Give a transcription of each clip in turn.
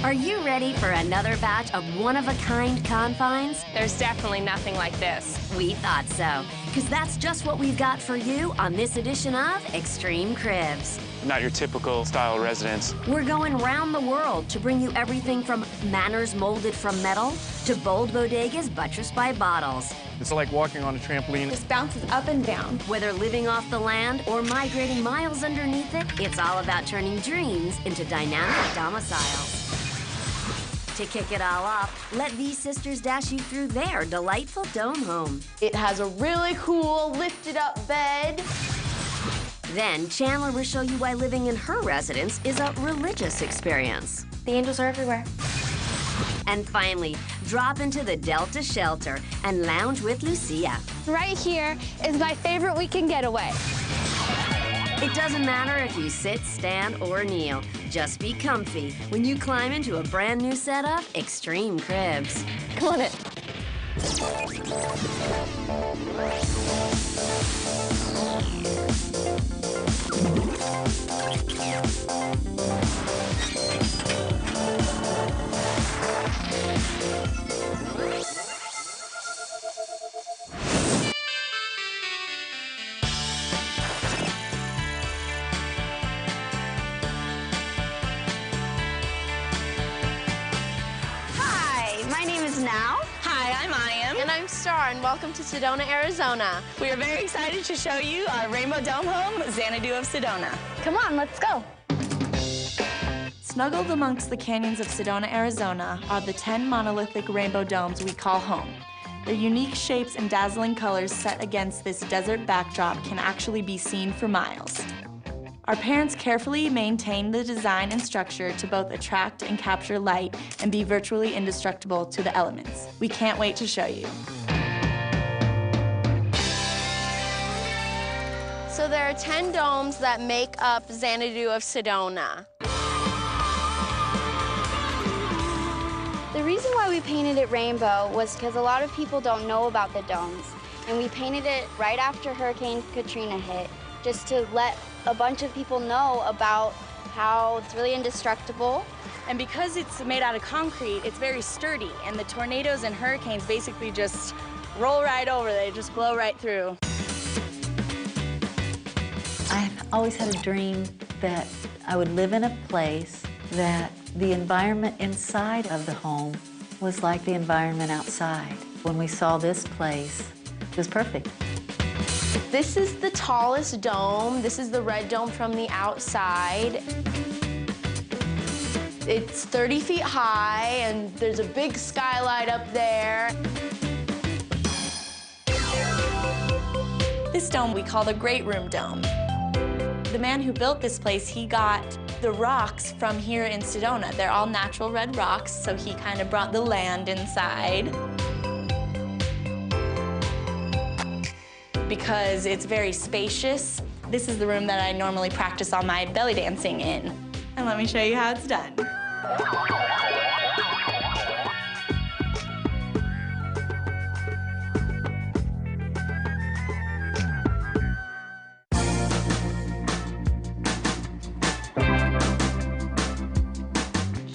Are you ready for another batch of one-of-a-kind confines? There's definitely nothing like this. We thought so, because that's just what we've got for you on this edition of Extreme Cribs. Not your typical style residence. We're going round the world to bring you everything from manors molded from metal to bold bodegas buttressed by bottles. It's like walking on a trampoline. Just bounces up and down. Whether living off the land or migrating miles underneath it, it's all about turning dreams into dynamic domiciles. To kick it all off, let these sisters dash you through their delightful dome home. It has a really cool lifted up bed. Then Chandler will show you why living in her residence is a religious experience. The angels are everywhere. And finally, drop into the Delta shelter and lounge with Lucia. Right here is my favorite weekend getaway. It doesn't matter if you sit, stand, or kneel. Just be comfy when you climb into a brand new set of Extreme Cribs. Come on in. And I'm Star, and welcome to Sedona, Arizona. We are very excited to show you our Rainbow Dome home, Xanadu of Sedona. Come on, let's go. Snuggled amongst the canyons of Sedona, Arizona, are the 10 monolithic rainbow domes we call home. Their unique shapes and dazzling colors set against this desert backdrop can actually be seen for miles. Our parents carefully maintained the design and structure to both attract and capture light and be virtually indestructible to the elements. We can't wait to show you. So there are 10 domes that make up Xanadu of Sedona. The reason why we painted it rainbow was because a lot of people don't know about the domes. And we painted it right after Hurricane Katrina hit, just to let a bunch of people know about how it's really indestructible. And because it's made out of concrete, it's very sturdy, and the tornadoes and hurricanes basically just roll right over. They just blow right through. I've always had a dream that I would live in a place that the environment inside of the home was like the environment outside. When we saw this place, it was perfect. This is the tallest dome. This is the red dome from the outside. It's 30 feet high, and there's a big skylight up there. This dome we call the Great Room Dome. The man who built this place, he got the rocks from here in Sedona. They're all natural red rocks, so he kind of brought the land inside. Because it's very spacious. This is the room that I normally practice all my belly dancing in. And let me show you how it's done.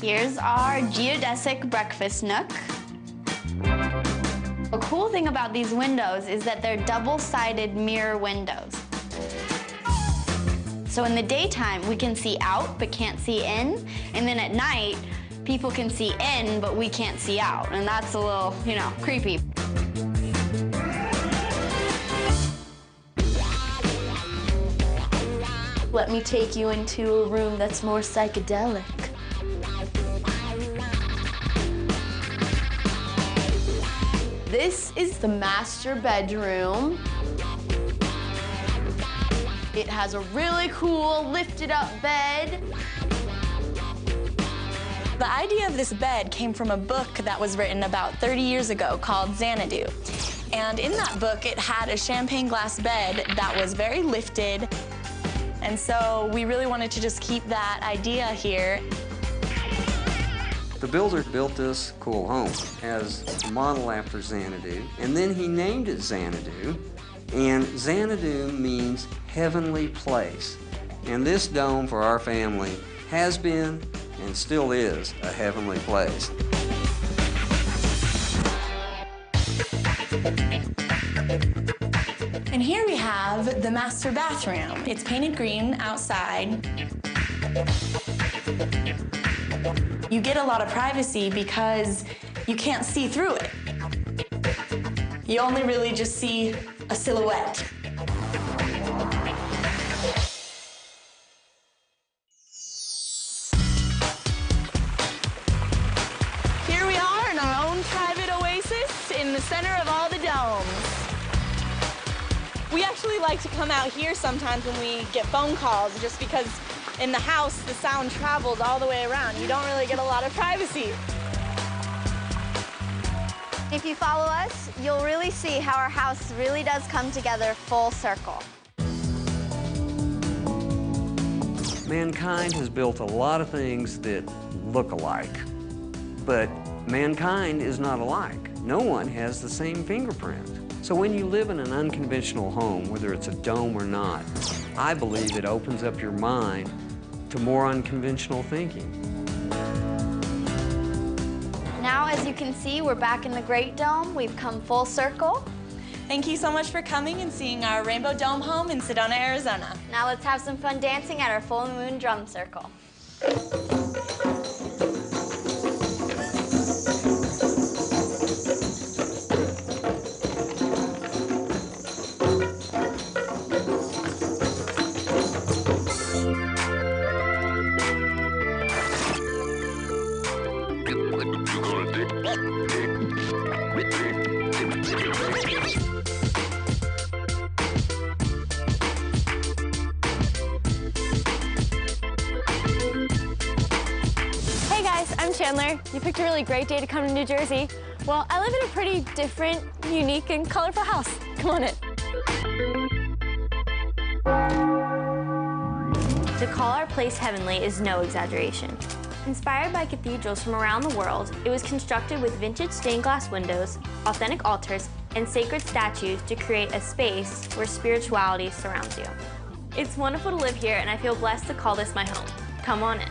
Here's our geodesic breakfast nook. The cool thing about these windows is that they're double-sided mirror windows. So in the daytime, we can see out but can't see in, and then at night, people can see in but we can't see out, and that's a little, you know, creepy. Let me take you into a room that's more psychedelic. This is the master bedroom. It has a really cool lifted up bed. The idea of this bed came from a book that was written about 30 years ago called Xanadu. And in that book, it had a champagne glass bed that was very lifted. And so we really wanted to just keep that idea here. The builder built this cool home as a model after Xanadu, and then he named it Xanadu, and Xanadu means heavenly place. And this dome for our family has been and still is a heavenly place. And here we have the master bathroom. It's painted green outside. You get a lot of privacy because you can't see through it. You only really just see a silhouette. Here we are in our own private oasis in the center of all the domes. We actually like to come out here sometimes when we get phone calls, just because in the house the sound travels all the way around. You don't really get a lot of privacy. If you follow us, you'll really see how our house really does come together full circle. Mankind has built a lot of things that look alike, but mankind is not alike. No one has the same fingerprint. So when you live in an unconventional home, whether it's a dome or not, I believe it opens up your mind to more unconventional thinking. Now, as you can see, we're back in the Great Dome. We've come full circle. Thank you so much for coming and seeing our Rainbow Dome home in Sedona, Arizona. Now let's have some fun dancing at our full moon drum circle. Chandler, you picked a really great day to come to New Jersey. Well, I live in a pretty different, unique, and colorful house. Come on in. To call our place heavenly is no exaggeration. Inspired by cathedrals from around the world, it was constructed with vintage stained glass windows, authentic altars, and sacred statues to create a space where spirituality surrounds you. It's wonderful to live here, and I feel blessed to call this my home. Come on in.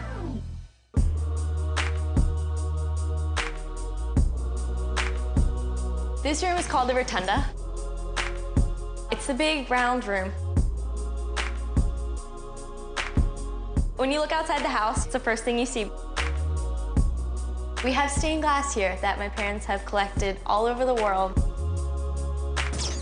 This room is called the Rotunda. It's the big round room. When you look outside the house, it's the first thing you see. We have stained glass here that my parents have collected all over the world.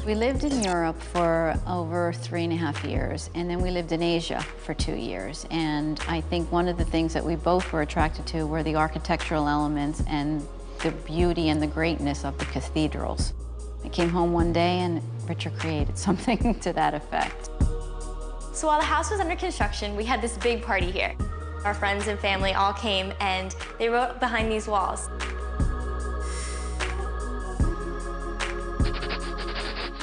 We lived in Europe for over 3.5 years, and then we lived in Asia for 2 years. And I think one of the things that we both were attracted to were the architectural elements and the beauty and the greatness of the cathedrals. I came home one day and Richard created something to that effect. So while the house was under construction, we had this big party here. Our friends and family all came and they wrote behind these walls.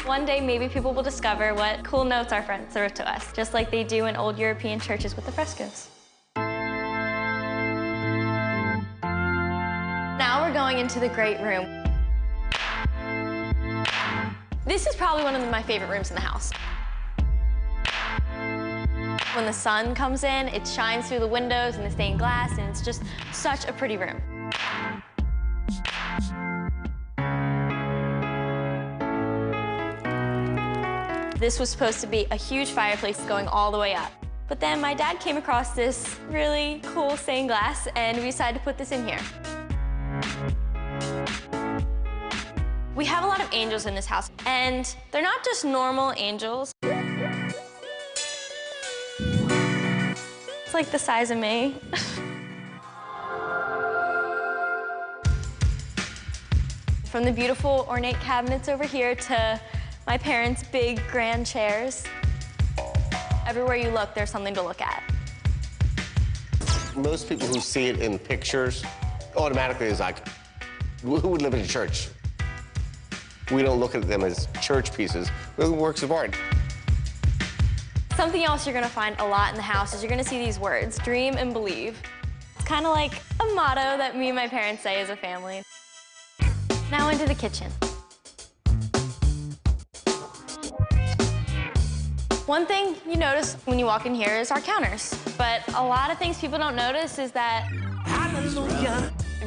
One day, maybe people will discover what cool notes our friends wrote to us, just like they do in old European churches with the frescoes. Now we're going into the great room. This is probably one of my favorite rooms in the house. When the sun comes in, it shines through the windows and the stained glass, and it's just such a pretty room. This was supposed to be a huge fireplace going all the way up. But then my dad came across this really cool stained glass, and we decided to put this in here. We have a lot of angels in this house, and they're not just normal angels. It's like the size of me. From the beautiful ornate cabinets over here to my parents' big grand chairs. Everywhere you look, there's something to look at. Most people who see it in pictures automatically is like, who would live in a church? We don't look at them as church pieces. We look at works of art. Something else you're gonna find a lot in the house is you're gonna see these words, dream and believe. It's kind of like a motto that me and my parents say as a family. Now into the kitchen. One thing you notice when you walk in here is our counters. But a lot of things people don't notice is that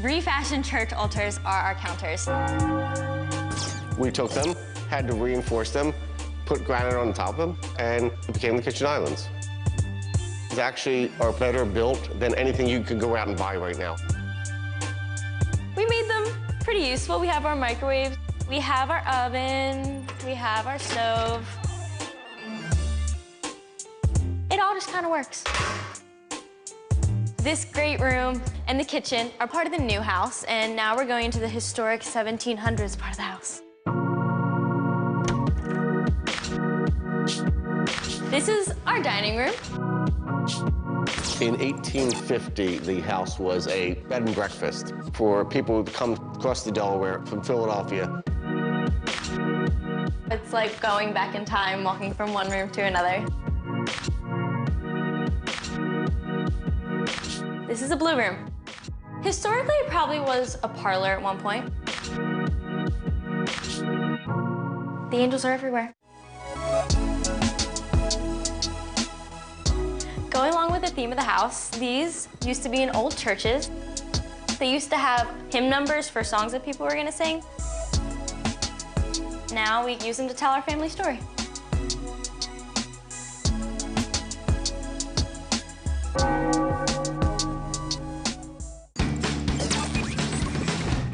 Refashioned church altars are our counters. We took them, had to reinforce them, put granite on top of them, and it became the kitchen islands. They actually are better built than anything you could go out and buy right now. We made them pretty useful. We have our microwave, we have our oven, we have our stove. It all just kind of works. This great room and the kitchen are part of the new house, and now we're going to the historic 1700s part of the house. This is our dining room. In 1850, the house was a bed and breakfast for people who come across the Delaware from Philadelphia. It's like going back in time, walking from one room to another. This is a blue room. Historically, it probably was a parlor at one point. The angels are everywhere. Going along with the theme of the house, these used to be in old churches. They used to have hymn numbers for songs that people were gonna sing. Now we use them to tell our family story.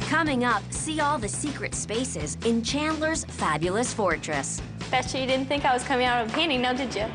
Coming up, see all the secret spaces in Chandler's fabulous fortress. Bet you didn't think I was coming out of a painting, now did you?